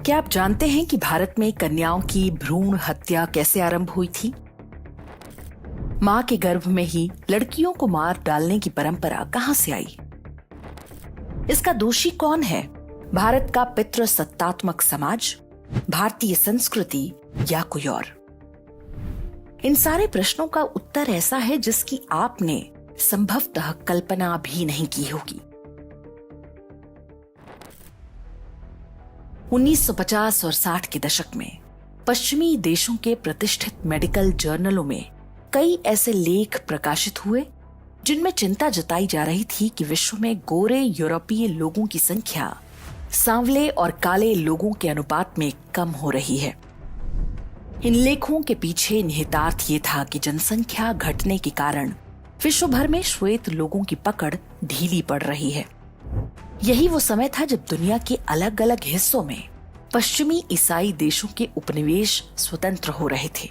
क्या आप जानते हैं कि भारत में कन्याओं की भ्रूण हत्या कैसे आरंभ हुई थी? मां के गर्भ में ही लड़कियों को मार डालने की परंपरा कहां से आई? इसका दोषी कौन है? भारत का पितृसत्तात्मक समाज, भारतीय संस्कृति या कोई और? इन सारे प्रश्नों का उत्तर ऐसा है जिसकी आपने संभवतः कल्पना भी नहीं की होगी। 1950 और 60 के दशक में पश्चिमी देशों के प्रतिष्ठित मेडिकल जर्नलों में कई ऐसे लेख प्रकाशित हुए जिनमें चिंता जताई जा रही थी कि विश्व में गोरे यूरोपीय लोगों की संख्या सांवले और काले लोगों के अनुपात में कम हो रही है। इन लेखों के पीछे निहितार्थ ये था कि जनसंख्या घटने के कारण विश्व भर में श्वेत लोगों की पकड़ ढीली पड़ रही है। यही वो समय था जब दुनिया के अलग अलग हिस्सों में पश्चिमी ईसाई देशों के उपनिवेश स्वतंत्र हो रहे थे।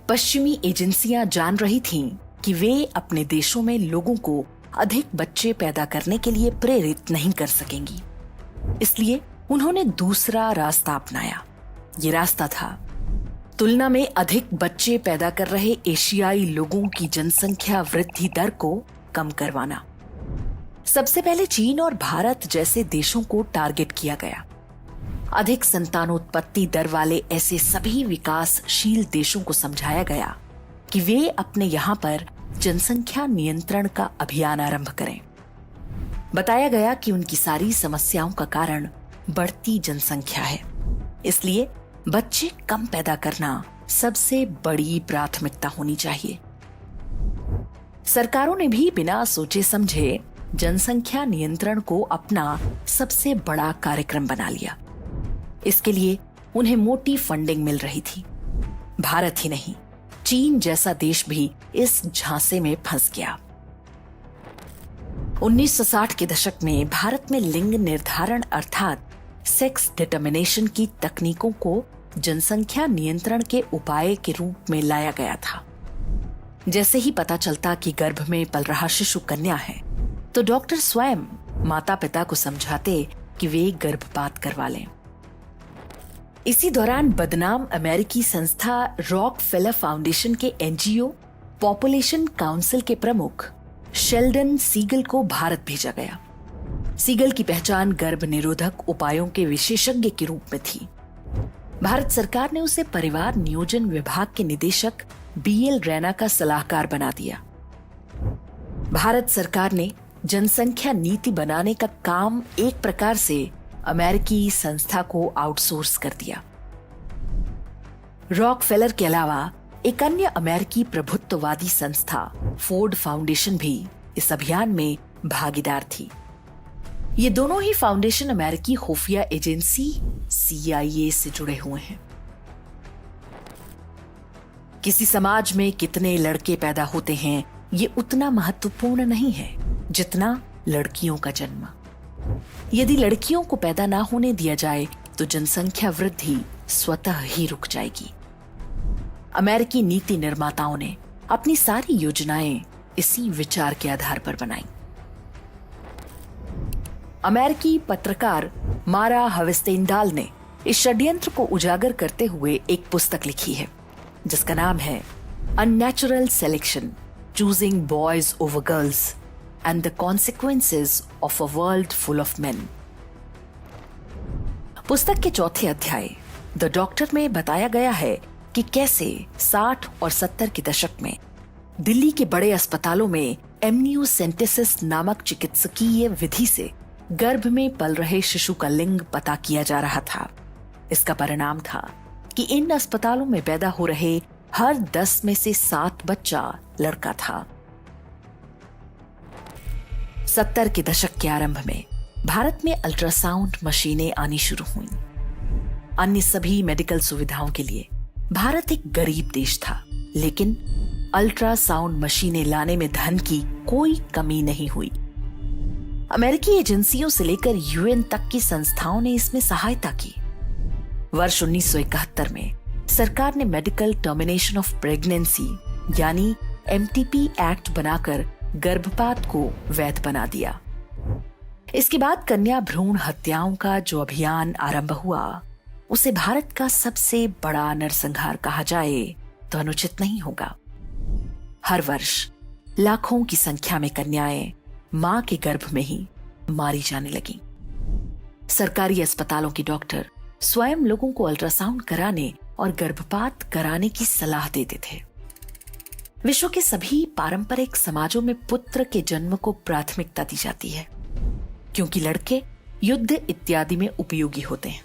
पश्चिमी एजेंसियां जान रही थीं कि वे अपने देशों में लोगों को अधिक बच्चे पैदा करने के लिए प्रेरित नहीं कर सकेंगी। इसलिए उन्होंने दूसरा रास्ता अपनाया। ये रास्ता था तुलना में अधिक बच्चे पैदा कर रहे एशियाई लोगों की जनसंख्या वृद्धि दर को कम करवाना। सबसे पहले चीन और भारत जैसे देशों को टारगेट किया गया। अधिक संतानोत्पत्ति दर वाले ऐसे सभी विकासशील देशों को समझाया गया कि वे अपने यहाँ पर जनसंख्या नियंत्रण का अभियान आरंभ करें। बताया गया कि उनकी सारी समस्याओं का कारण बढ़ती जनसंख्या है, इसलिए बच्चे कम पैदा करना सबसे बड़ी प्राथमिकता होनी चाहिए। सरकारों ने भी बिना सोचे समझे जनसंख्या नियंत्रण को अपना सबसे बड़ा कार्यक्रम बना लिया। इसके लिए उन्हें मोटी फंडिंग मिल रही थी। भारत ही नहीं, चीन जैसा देश भी इस झांसे में फंस गया। 1960 के दशक में भारत में लिंग निर्धारण अर्थात सेक्स डिटर्मिनेशन की तकनीकों को जनसंख्या नियंत्रण के उपाय के रूप में लाया गया था। जैसे ही पता चलता कि गर्भ में पल रहा शिशु कन्या है, तो डॉक्टर स्वयं माता पिता को समझाते कि वे गर्भपात करवा लें। इसी दौरान बदनाम अमेरिकी संस्था रॉकफेलर फाउंडेशन के एनजीओ पॉपुलेशन काउंसिल के प्रमुख शेल्डन सीगल को भारत भेजा गया। सीगल की पहचान गर्भ निरोधक उपायों के विशेषज्ञ के रूप में थी। भारत सरकार ने उसे परिवार नियोजन विभाग के निदेशक बीएल रैना का सलाहकार बना दिया। भारत सरकार ने जनसंख्या नीति बनाने का काम एक प्रकार से अमेरिकी संस्था को आउटसोर्स कर दिया। रॉकफेलर के अलावा एक अन्य अमेरिकी प्रभुत्ववादी संस्था फोर्ड फाउंडेशन भी इस अभियान में भागीदार थी। ये दोनों ही फाउंडेशन अमेरिकी खुफिया एजेंसी CIA से जुड़े हुए हैं। किसी समाज में कितने लड़के पैदा होते हैं ये उतना महत्वपूर्ण नहीं है जितना लड़कियों का जन्म। यदि लड़कियों को पैदा ना होने दिया जाए तो जनसंख्या वृद्धि स्वतः ही रुक जाएगी। अमेरिकी नीति निर्माताओं ने अपनी सारी योजनाएं इसी विचार के आधार पर बनाई। अमेरिकी पत्रकार मारा हवेस्टेनडाल ने इस षड्यंत्र को उजागर करते हुए एक पुस्तक लिखी है जिसका नाम है unnatural selection, choosing boys over girls and the consequences of a world full of main. पुस्तक के चौथे अध्याय द डॉक्टर में बताया गया है कि कैसे 60 और 70 के दशक में दिल्ली के बड़े अस्पतालों में एमनियोसेंटेसिस नामक चिकित्सकीय विधि से गर्भ में पल रहे शिशु का लिंग पता किया जा रहा था। इसका परिणाम था कि इन अस्पतालों में पैदा हो रहे हर 10 में से 7 बच्चा लड़का था। 70 के दशक के आरंभ में भारत में अल्ट्रासाउंड मशीनें आनी शुरू हुईं। अन्य सभी मेडिकल सुविधाओं के लिए भारत एक गरीब देश था, लेकिन अल्ट्रासाउंड मशीनें लाने में धन की कोई कमी नहीं हुई। अमेरिकी एजेंसियों से लेकर UN तक की संस्थाओं ने इसमें सहायता की। वर्ष 1971 में सरकार ने मेडिकल टर्मिनेशन ऑफ प्रेगनेंसी यानी MTP एक्ट बनाकर गर्भपात को वैध बना दिया। इसके बाद कन्या भ्रूण हत्याओं का जो अभियान आरंभ हुआ, उसे भारत का सबसे बड़ा नरसंहार कहा जाए तो अनुचित नहीं होगा। हर वर्ष लाखों की संख्या में कन्याएं मां के गर्भ में ही मारी जाने लगी। सरकारी अस्पतालों के डॉक्टर स्वयं लोगों को अल्ट्रासाउंड कराने और गर्भपात कराने की सलाह देते थे। विश्व के सभी पारंपरिक समाजों में पुत्र के जन्म को प्राथमिकता दी जाती है, क्योंकि लड़के युद्ध इत्यादि में उपयोगी होते हैं।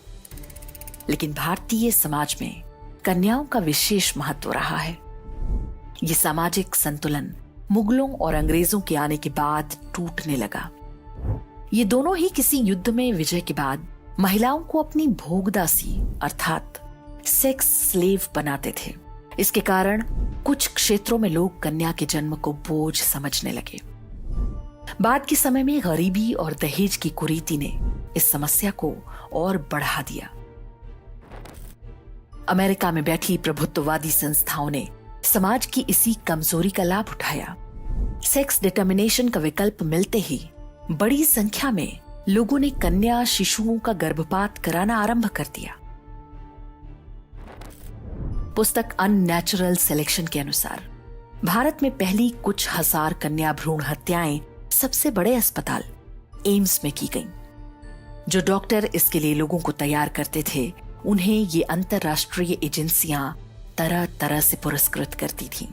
लेकिन भारतीय समाज में कन्याओं का विशेष महत्व रहा है। ये सामाजिक संतुलन मुगलों और अंग्रेजों के आने के बाद टूटने लगा। ये दोनों ही किसी युद्ध में विजय के बाद महिलाओं को अपनी भोगदासी अर्थात सेक्स स्लेव बनाते थे। इसके कारण कुछ क्षेत्रों में लोग कन्या के जन्म को बोझ समझने लगे। बाद के समय में गरीबी और दहेज की कुरीति ने इस समस्या को और बढ़ा दिया। अमेरिका में बैठी प्रभुत्ववादी संस्थाओं ने समाज की इसी कमजोरी का लाभ उठाया। सेक्स डिटर्मिनेशन का विकल्प मिलते ही बड़ी संख्या में लोगों ने कन्या शिशुओं का गर्भपात कराना आरंभ कर दिया। पुस्तक अननेचुरल सिलेक्शन के अनुसार भारत में पहली कुछ हजार कन्या भ्रूण हत्याएं सबसे बड़े अस्पताल एम्स में की गईं। जो डॉक्टर इसके लिए लोगों को तैयार करते थे, उन्हें ये अंतरराष्ट्रीय एजेंसियां तरह तरह से पुरस्कृत करती थीं।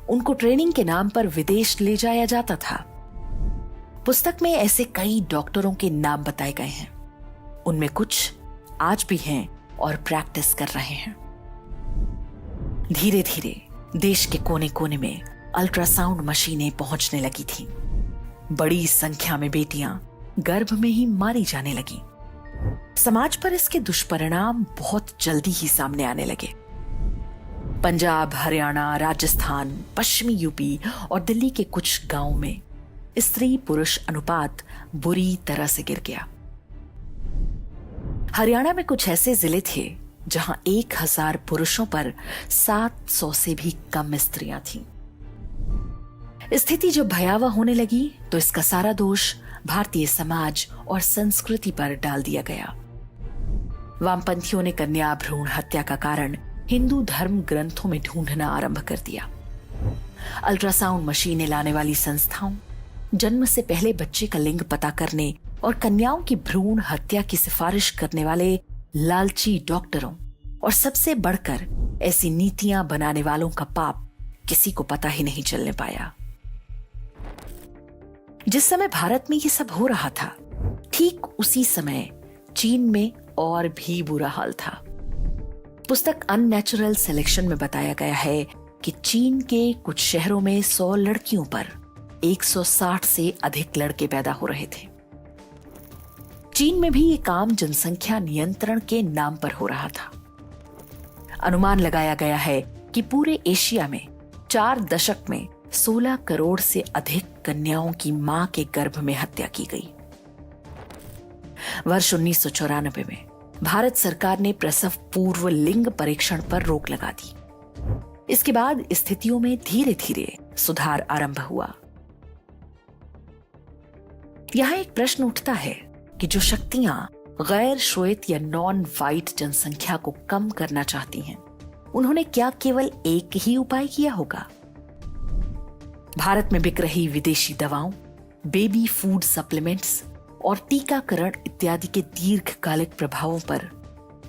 उनको ट्रेनिंग के नाम पर विदेश ले जाया जाता था। पुस्तक में ऐसे कई डॉक्टरों के नाम बताए गए हैं। उनमें कुछ आज भी हैं और प्रैक्टिस कर रहे हैं। धीरे धीरे देश के कोने कोने में अल्ट्रासाउंड मशीनें पहुंचने लगी थीं। बड़ी संख्या में बेटियां गर्भ में ही मारी जाने लगी। समाज पर इसके दुष्परिणाम बहुत जल्दी ही सामने आने लगे। पंजाब, हरियाणा, राजस्थान, पश्चिमी यूपी और दिल्ली के कुछ गांवों में स्त्री पुरुष अनुपात बुरी तरह से गिर गया। हरियाणा में कुछ ऐसे जिले थे जहां 1000 पुरुषों पर 700 से भी कम स्त्रियां थीं। स्थिति जब भयावह होने लगी तो इसका सारा दोष भारतीय समाज और संस्कृति पर डाल दिया गया। वामपंथियों ने कन्या भ्रूण हत्या का कारण हिंदू धर्म ग्रंथों में ढूंढना आरंभ कर दिया। अल्ट्रासाउंड मशीनें लाने वाली संस्थाओं, जन्म से पहले बच्चे का लिंग पता करने और कन्याओं की भ्रूण हत्या की सिफारिश करने वाले लालची डॉक्टरों और सबसे बढ़कर ऐसी नीतियां बनाने वालों का पाप किसी को पता ही नहीं चलने पाया। जिस समय भारत में ये सब हो रहा था, ठीक उसी समय चीन में और भी बुरा हाल था। पुस्तक अननेचुरल सिलेक्शन में बताया गया है कि चीन के कुछ शहरों में 100 लड़कियों पर 160 से अधिक लड़के पैदा हो रहे थे। चीन में भी ये काम जनसंख्या नियंत्रण के नाम पर हो रहा था। अनुमान लगाया गया है कि पूरे एशिया में 4 दशक में 16 करोड़ से अधिक कन्याओं की मां के गर्भ में हत्या की गई। वर्ष 1994 में भारत सरकार ने प्रसव पूर्व लिंग परीक्षण पर रोक लगा दी। इसके बाद स्थितियों में धीरे धीरे सुधार आरंभ हुआ। यहां एक प्रश्न उठता है कि जो शक्तियां गैर श्वेत या नॉन वाइट जनसंख्या को कम करना चाहती हैं, उन्होंने क्या केवल एक ही उपाय किया होगा? भारत में बिक रही विदेशी दवाओं, बेबी फूड सप्लीमेंट्स और टीकाकरण इत्यादि के दीर्घकालिक प्रभावों पर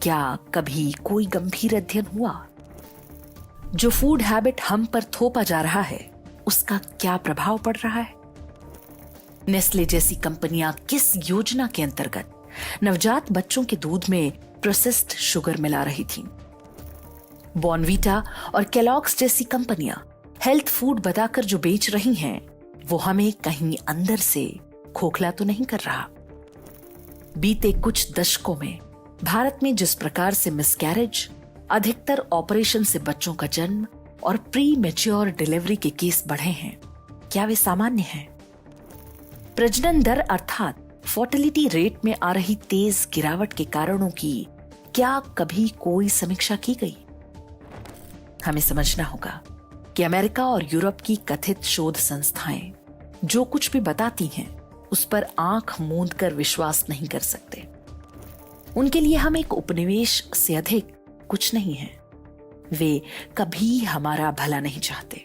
क्या कभी कोई गंभीर अध्ययन हुआ? जो फूड हैबिट हम पर थोपा जा रहा है, उसका क्या प्रभाव पड़ रहा है? नेस्ले जैसी कंपनियां किस योजना के अंतर्गत नवजात बच्चों के दूध में प्रोसेस्ड शुगर मिला रही थीं? बॉर्नवीटा और केलॉग्स जैसी कंपनियां हेल्थ फूड बताकर जो बेच रही हैं, वो हमें कहीं अंदर से खोखला तो नहीं कर रहा? बीते कुछ दशकों में भारत में जिस प्रकार से मिसकैरेज, अधिकतर ऑपरेशन से बच्चों का जन्म और प्री मैच्योर डिलीवरी के केस बढ़े हैं, क्या वे सामान्य हैं? प्रजनन दर अर्थात फर्टिलिटी रेट में आ रही तेज गिरावट के कारणों की क्या कभी कोई समीक्षा की गई? हमें समझना होगा कि अमेरिका और यूरोप की कथित शोध संस्थाएं जो कुछ भी बताती हैं, उस पर आंख मूंद कर विश्वास नहीं कर सकते। उनके लिए हम एक उपनिवेश से अधिक कुछ नहीं है। वे कभी हमारा भला नहीं चाहते।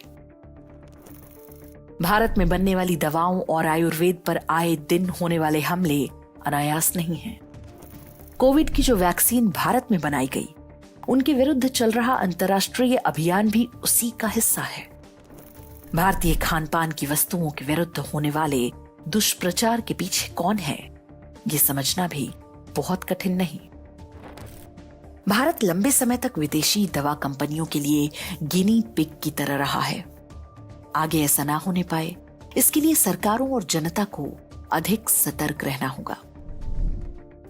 भारत में बनने वाली दवाओं और आयुर्वेद पर आए दिन होने वाले हमले अनायास नहीं हैं। कोविड की जो वैक्सीन भारत में बनाई गई, उनके विरुद्ध चल रहा अंतर्राष्ट्रीय अभियान भी उसी का हिस्सा है। भारतीय खान पान की वस्तुओं के विरुद्ध होने वाले दुष्प्रचार के पीछे कौन है, ये समझना भी बहुत कठिन नहीं। भारत लंबे समय तक विदेशी दवा कंपनियों के लिए गिनी पिग की तरह रहा है। आगे ऐसा ना होने पाए, इसके लिए सरकारों और जनता को अधिक सतर्क रहना होगा।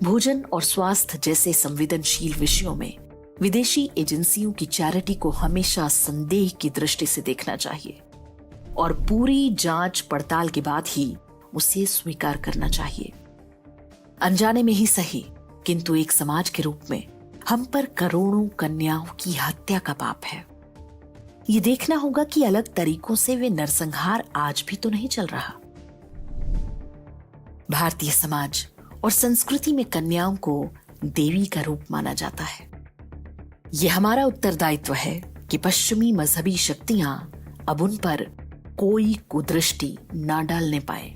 भोजन और स्वास्थ्य जैसे संवेदनशील विषयों में विदेशी एजेंसियों की चैरिटी को हमेशा संदेह की दृष्टि से देखना चाहिए और पूरी जांच पड़ताल के बाद ही उसे स्वीकार करना चाहिए। अनजाने में ही सही, किंतु एक समाज के रूप में हम पर करोड़ों कन्याओं की हत्या का पाप है। ये देखना होगा कि अलग तरीकों से वे नरसंहार आज भी तो नहीं चल रहा। भारतीय समाज और संस्कृति में कन्याओं को देवी का रूप माना जाता है। यह हमारा उत्तरदायित्व है कि पश्चिमी मजहबी शक्तियां अब उन पर कोई कुदृष्टि ना डालने पाए।